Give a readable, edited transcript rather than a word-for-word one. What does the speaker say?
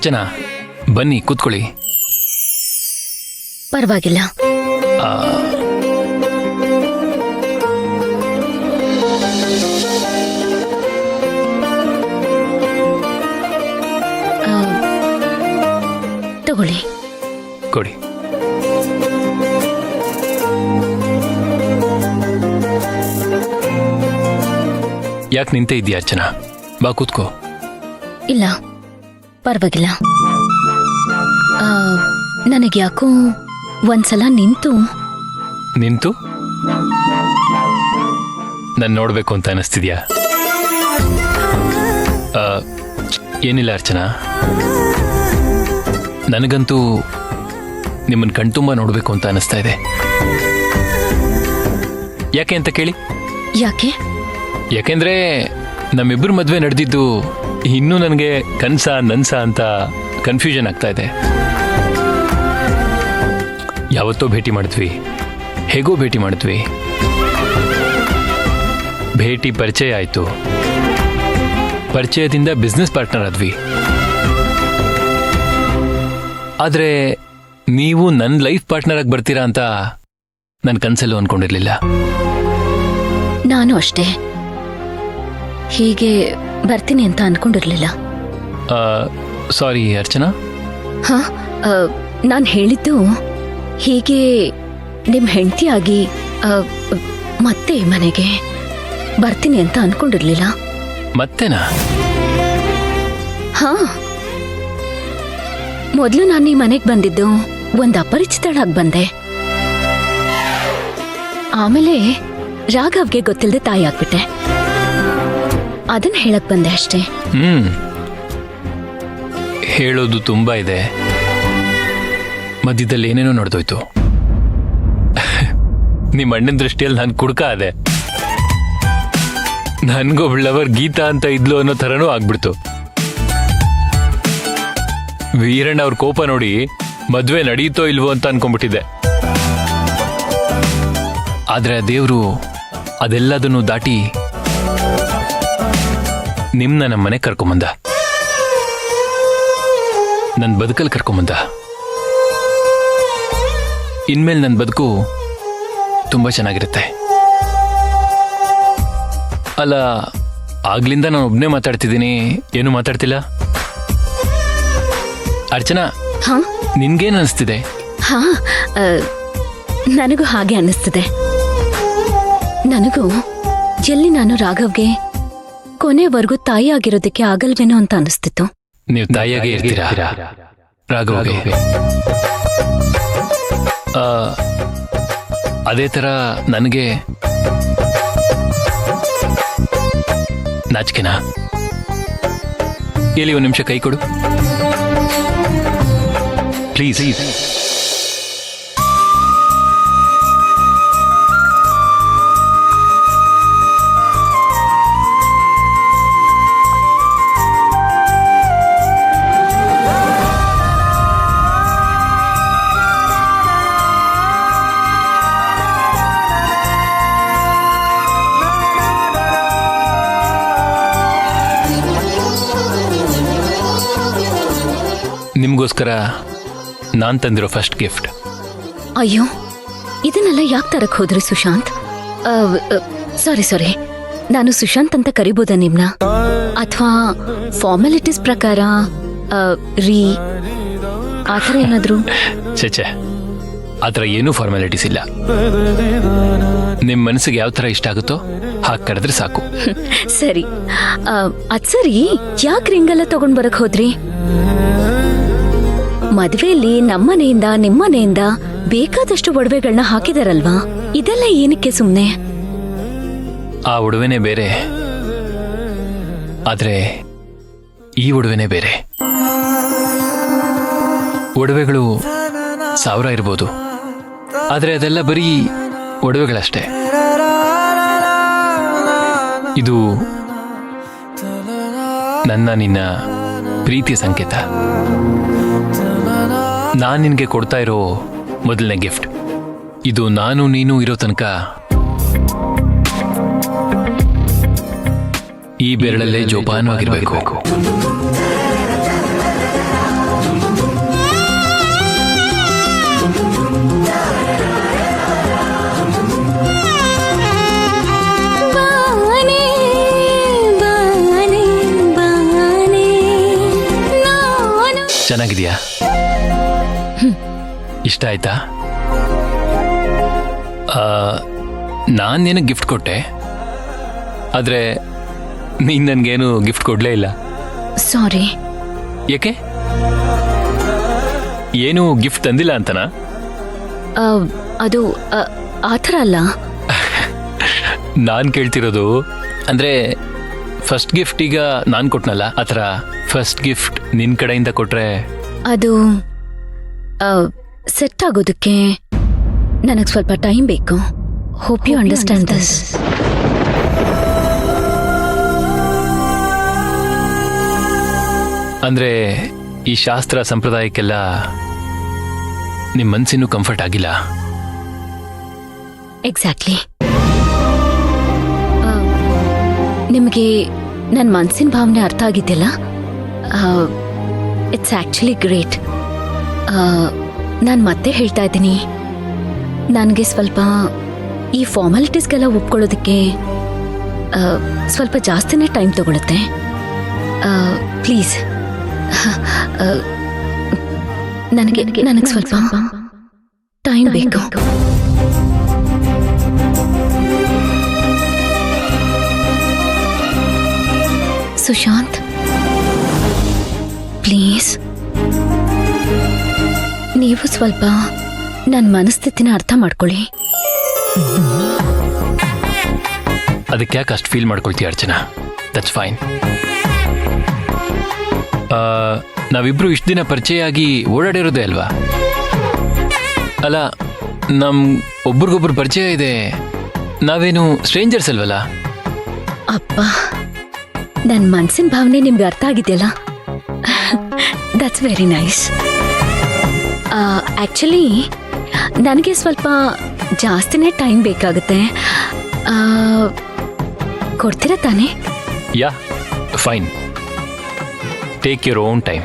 ಅರ್ಚನಾ, ಬನ್ನಿ ಕೂತ್ಕೊಳ್ಳಿ. ಪರವಾಗಿಲ್ಲ. ತಗೊಳ್ಳಿ. ಕೊಡಿ. ಯಾಕೆ ನಿಂತೇ ಇದೆಯಾ ಅರ್ಚನಾ? ಬಾ ಕೂತ್ಕೋ. ಇಲ್ಲ ಪರವಾಗಿಲ್ಲ. ನನಗೆ ಯಾಕೋ ಒಂದ್ಸಲ ನಿಂತು ನಾನು ನೋಡ್ಬೇಕು ಅಂತ ಅನಿಸ್ತಿದ್ಯಾ? ಏನಿಲ್ಲ ಅರ್ಚನಾ, ನನಗಂತೂ ನಿಮ್ಮನ್ನು ಕಣ್ತುಂಬ ನೋಡಬೇಕು ಅಂತ ಅನಿಸ್ತಾ ಇದೆ. ಯಾಕೆ ಅಂತ ಕೇಳಿ? ಯಾಕೆಂದ್ರೆ ನಮ್ಮಿಬ್ಬರು ಮದುವೆ ನಡೆದಿದ್ದು ಇನ್ನೂ ನನಗೆ ನನ್ಸ ಅಂತ ಕನ್ಫ್ಯೂಷನ್ ಆಗ್ತಾ ಇದೆ. ಯಾವತ್ತೋ ಭೇಟಿ ಮಾಡಿದ್ವಿ, ಹೇಗೋ ಭೇಟಿ ಮಾಡಿದ್ವಿ, ಭೇಟಿ ಪರಿಚಯ ಆಯಿತು, ಪರಿಚಯದಿಂದ ಬಿಸ್ನೆಸ್ ಪಾರ್ಟ್ನರ್ ಆದ್ವಿ. ಆದರೆ ನೀವು ನನ್ನ ಲೈಫ್ ಪಾರ್ಟ್ನರ್ ಆಗಿ ಬರ್ತೀರಾ ಅಂತ ನನ್ನ ಕನಸಲ್ಲೂ ಅನ್ಕೊಂಡಿರ್ಲಿಲ್ಲ. ನಾನು ಅಷ್ಟೇ, ಹೀಗೆ ಬರ್ತೀನಿ ಅಂತ ಅನ್ಕೊಂಡಿರ್ಲಿಲ್ಲ. ಸಾರಿ ಅರ್ಚನಾ. ನಾನು ಹೇಳಿದ್ದು ಹೀಗೆ ನಿಮ್ಮ ಹೆಂಡತಿಯಾಗಿ ಮತ್ತೆ ಮನೆಗೆ ಬರ್ತೀನಿ ಅಂತ ಅನ್ಕೊಂಡಿರ್ಲಿಲ್ಲ. ಮತ್ತೆನಾ? ಮೊದಲು ನಾನು ಈ ಮನೆಗೆ ಬಂದಿದ್ದು ಒಂದು ಅಪರಿಚಿತಳಾಗಿ ಬಂದೆ. ಆಮೇಲೆ ರಾಘವ್ಗೆ ಗೊತ್ತಿಲ್ಲದೆ ತಾಯಿ ಆಗ್ಬಿಟ್ಟೆ. ಅದನ್ನ ಹೇಳಕ್ ಬಂದೆ ಅಷ್ಟೇ. ಹೇಳೋದು ತುಂಬಾ ಇದೆ, ಮಧ್ಯದಲ್ಲಿ ಏನೇನೋ ನಡೆದೋಯ್ತು. ನಿಮ್ಮ ಅಣ್ಣನ ದೃಷ್ಟಿಯಲ್ಲಿ ನಾನು ಕುಡ್ಕ ಅದೆ, ನನ್ಗೊಬ್ಳವರ್ ಗೀತಾ ಅಂತ ಇದ್ಲು ಅನ್ನೋ ಥರನೂ ಆಗ್ಬಿಡ್ತು. ವೀರಣ್ಣ ಅವ್ರ ಕೋಪ ನೋಡಿ ಮದ್ವೆ ನಡೆಯುತ್ತೋ ಇಲ್ವೋ ಅಂತ ಅನ್ಕೊಂಡ್ಬಿಟ್ಟಿದ್ದೆ. ಆದ್ರೆ ಆ ದೇವ್ರು ಅದೆಲ್ಲದನ್ನು ದಾಟಿ ನಿಮ್ನ ನಮ್ಮ ಮನೆ ಕರ್ಕೊಂಬಂದ, ನನ್ನ ಬದುಕಲ್ಲಿ ಕರ್ಕೊಂಬಂದ. ಇನ್ಮೇಲೆ ನನ್ನ ಬದುಕು ತುಂಬಾ ಚೆನ್ನಾಗಿರುತ್ತೆ. ಅಲ್ಲ, ಆಗ್ಲಿಂದ ನಾನು ಒಬ್ನೇ ಮಾತಾಡ್ತಿದ್ದೀನಿ, ಏನು ಮಾತಾಡ್ತಿಲ್ಲ. ಅರ್ಚನಾ, ನಿನ್ಗೇನು ಅನಿಸ್ತಿದೆ? ನನಗೂ ಹಾಗೆ ಅನ್ನಿಸ್ತಿದೆ. ನನಗೂ ಎಲ್ಲಿ ನಾನು ರಾಘವ್ಗೆ ಕೊನೆವರೆಗೂ ತಾಯಿ ಆಗಿರೋದಕ್ಕೆ ಆಗಲ್ವೇನೋ ಅಂತ ಅನಿಸ್ತಿತ್ತು. ನೀವು ತಾಯಿಯಾಗಿ ಇರ್ತೀರಾ ರಾಘವ್ಗೆ? ಅದೇ ತರ ನನಗೆ ನಾಚಿಕೆನಾ? ಎಲ್ಲಿ ಒಂದು ನಿಮಿಷ ಕೈ ಕೊಡು ಪ್ಲೀಸ್. ನಿಮ್ಗೋಸ್ಕರ ನಾನ್ ತಂದಿರೋ ಫಸ್ಟ್ ಗಿಫ್ಟ್. ಅಯ್ಯೋ, ಇದನ್ನೆಲ್ಲ ಯಾಕೆ ತರಕ್ ಹೋದ್ರಿ ಸುಶಾಂತ್? ಸಾರಿ, ನಾನು ಸುಶಾಂತ್ ಅಂತ ಕರಿಬೋದ ನಿಮ್ನ? ಅಥವಾ ಫಾರ್ಮಾಲಿಟೀಸ್ ಪ್ರಕಾರ ಆತರ ಏನಾದ್ರು? ಚೇಚೆ, ಆತರ ಏನೂ ಫಾರ್ಮಾಲಿಟೀಸ್ ಇಲ್ಲ. ನಿಮ್ ಮನಸ್ಸಿಗೆ ಯಾವ ತರ ಇಷ್ಟ ಆಗುತ್ತೋ ಹಾಗೆ ಕರೆದ್ರೆ ಸಾಕು. ಸರಿ, ಅದ್ ಸರಿ, ಯಾಕೆ ರಿಂಗೆಲ್ಲ ತಗೊಂಡ್ ಬರಕ್ ಹೋದ್ರಿ? ಮದ್ವೆಯಲ್ಲಿ ನಮ್ಮನೆಯಿಂದ ನಿಮ್ಮನೆಯಿಂದ ಬೇಕಾದಷ್ಟು ಒಡವೆಗಳನ್ನ ಹಾಕಿದಾರಲ್ವಾ, ಇದೆಲ್ಲ ಏನಕ್ಕೆ ಸುಮ್ನೆ? ಆ ಒಡವೆನೇ ಬೇರೆ, ಆದ್ರೆ ಈ ಒಡವೆನೇ ಬೇರೆ. ಒಡವೆಗಳು 1000 ಇರ್ಬೋದು, ಆದ್ರೆ ಅದೆಲ್ಲ ಬರೀ ಒಡವೆಗಳಷ್ಟೇ. ಇದು ನಿನ್ನ ಪ್ರೀತಿಯ ಸಂಕೇತ. ನಾನು ನಿನಗೆ ಕೊಡ್ತಾ ಇರೋ ಮೊದಲನೇ ಗಿಫ್ಟ್. ಇದು ನಾನು ನೀನು ಇರೋ ತನಕ ಈ ಬೆರಳಲ್ಲೇ ಜೋಪಾನವಾಗಿರ್ಬೇಕು. ಚೆನ್ನಾಗಿದೆಯಾ? ಇಷ್ಟ ಆಯ್ತಾ? ನಾನು ನಿನಗೆ ಗಿಫ್ಟ್ ಕೊಟ್ಟೆ, ಆದರೆ ನೀನು ನನಗೇನು ಗಿಫ್ಟ್ ಕೊಡಲೇ ಇಲ್ಲ. ಸಾರಿ. ಯಾಕೆ? ಏನು ಗಿಫ್ಟ್ ತಂದಿಲ್ಲ ಅಂತನಾ? ಅದು ಆ ಥರ ಅಲ್ಲ. ನಾನು ಕೇಳ್ತಿರೋದು ಅಂದರೆ ಫಸ್ಟ್ ಗಿಫ್ಟ್ ಈಗ ನಾನು ಕೊಟ್ನಲ್ಲ, ಆ ಥರ ಫಸ್ಟ್ ಗಿಫ್ಟ್ ನಿನ್ನ ಕಡೆಯಿಂದ ಕೊಟ್ರೆ ಅದು ಸೆಟ್ ಆಗೋದಕ್ಕೆ ನನಗೆ ಸ್ವಲ್ಪ ಟೈಮ್ ಬೇಕು. Hope you understand this. ಅಂದರೆ ಈ ಶಾಸ್ತ್ರ ಸಂಪ್ರದಾಯಕ್ಕೆಲ್ಲ ನಿಮ್ಮ ಮನಸ್ಸಿನೂ ಕಂಫರ್ಟ್ ಆಗಿಲ್ಲ. ಎಕ್ಸಾಕ್ಟ್ಲಿ. ನಿಮಗೆ ನನ್ನ ಮನಸ್ಸಿನ ಭಾವನೆ ಅರ್ಥ ಆಗಿದ್ದಿಲ್ಲ. It's actually great. ನಾನು ಮತ್ತೆ ಹೇಳ್ತಾ ಇದ್ದೀನಿ, ನನಗೆ ಸ್ವಲ್ಪ ಈ ಫಾರ್ಮಾಲಿಟೀಸ್ಗೆಲ್ಲ ಒಪ್ಕೊಳ್ಳೋದಕ್ಕೆ ಸ್ವಲ್ಪ ಜಾಸ್ತಿನೇ ಟೈಮ್ ತಗೊಳುತ್ತೆ. ಪ್ಲೀಸ್ ನನಗೆ ಸ್ವಲ್ಪ ಟೈಮ್ ಬೇಕು. ಸುಶಾಂತ್, ಪ್ಲೀಸ್ ನೀವು ಸ್ವಲ್ಪ ನನ್ನ ಮನಸ್ಥಿತಿನ ಅರ್ಥ ಮಾಡ್ಕೊಳ್ಳಿ. ಅದಕ್ಕೆ ಯಾಕೆ ಅಷ್ಟು ಫೀಲ್ ಮಾಡ್ಕೊಳ್ತೀಯ ಅರ್ಚನಾ? That's fine. ನಾವಿಬ್ರು ಇಷ್ಟು ದಿನ ಪರಿಚಯ ಆಗಿ ಓಡಾಡಿರೋದೇ ಅಲ್ವಾ? ಅಲ್ಲ, ಒಬ್ರಿಗೊಬ್ರು ಪರಿಚಯ ಇದೆ, ನಾವೇನು ಸ್ಟ್ರೇಂಜರ್ಸ್ ಅಲ್ವಲ್ಲ? ಅಪ್ಪ, ನನ್ನ ಮನಸ್ಸಿನ ಭಾವನೆ ನಿಮ್ಗೆ ಅರ್ಥ ಆಗಿದೆಯಲ್ಲ? That's very nice. ಆ್ಯಕ್ಚುಲಿ ನನಗೆ ಸ್ವಲ್ಪ ಜಾಸ್ತಿನೇ ಟೈಮ್ ಬೇಕಾಗುತ್ತೆ. ಕೊಡ್ತೀರಾ ತಾನೇ? Yeah, fine. Take your own time.